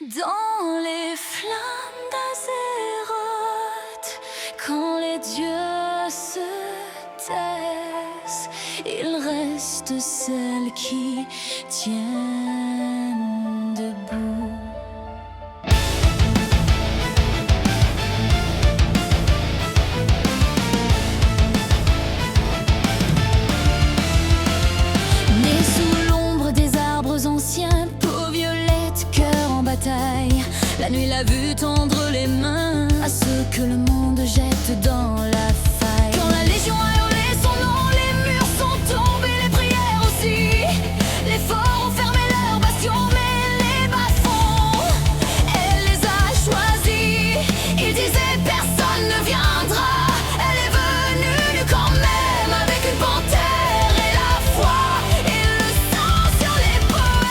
Dans les flammes d'Azéroth, quand les dieux se taisent, il reste celles qui tiennent debout. Née sous l'ombre des arbres anciens, peau violette, cœur en bataille, la nuit l'a vue tendre les mains à ceux que le monde jette dans la faille. Quand la légion a hurlé son nom, les murs sont tombés, les prières aussi. Les forts ont fermé leurs bastions, mais les bas-fonds, elle les a choisis. Ils disaient personne ne viendra, elle est venue quand même, avec une panthère et la foi et le sang sur les poèmes.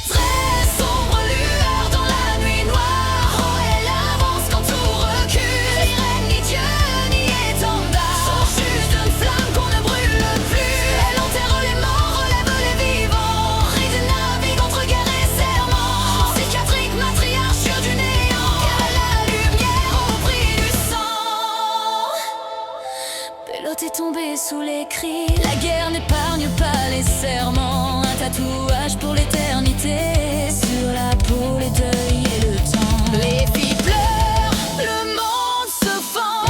Très sombre lueur dans la nuit noire, oh elle avance quand tout recule. Ni reine, ni dieu, ni étendard, sont juste une flamme qu'on ne brûle plus. Elle enterre les morts, relève les vivants, ride et navigue entre guerre et serment. Psychiatrique, matriarche du néant, car elle a la lumière au prix du sang. Pélote est tombée sous les cris, la guerre n'épargne pas les serments. Un tatouage pour l'éternité, sur la peau les deuils et le temps. Les filles pleurent, le monde se fend,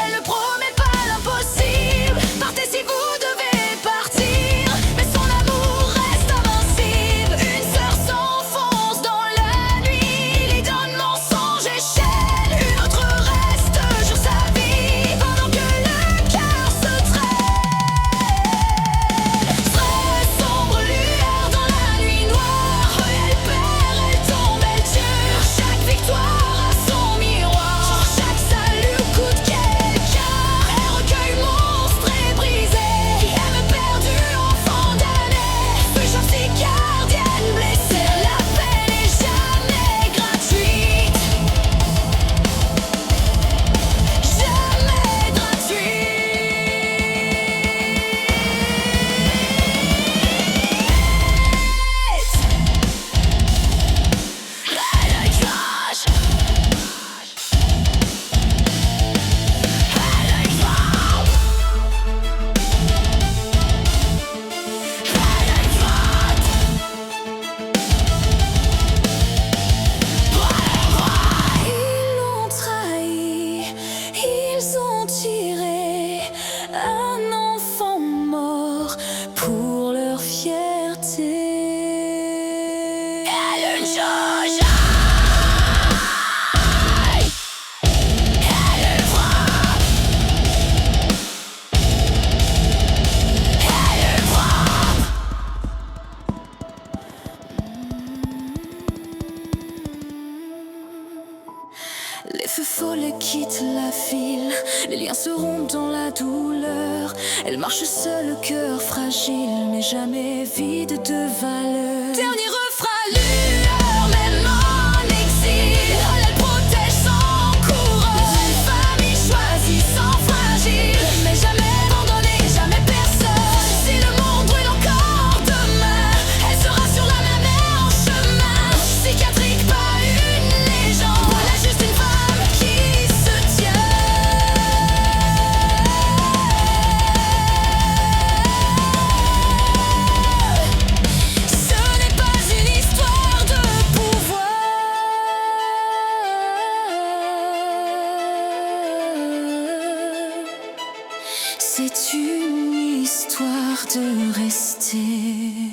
elle ne promet pas l'impossible. Partez si vous devez partir, mais son amour reste invincible. Une sœur s'enfonce dans la nuit, les donne mensonges et chaînes. Une autre reste sur sa vie, pendant que le cœur se traîne. Très sombre lueur dans la nuit noire, elle perd, elle tombe, elle tue. Chaque victoire a son miroir, chaque salut coûte quelqu'un. Elle recueille monstres et brisés, qui aiment perdu, enfants damnés. Fugitive si gardienne blessée, la peine n'est jamais gratuite. Jamais gratuite. Ils l'ont trahi, ils ont tiré un enfant mort pour leur fierté. Elle jauge, elle frappe, elle frappe. Les feux follets quittent la ville, les liens se rompent dans la douleur. Elle marche seule, le cœur fragile, mais jamais vide de valeur. Dernier refrain, lueur, même en exil, elle protège son coureur. Une famille choisie, sans fragile, mais jamais abandonnée, jamais personne. Si le monde brûle encore demain, elle sera sur la mer, mais en chemin. Psychiatrique, pas une légende, voilà juste une femme qui se tient. Ce n'est pas une histoire de pouvoir, c'est une histoire de rester.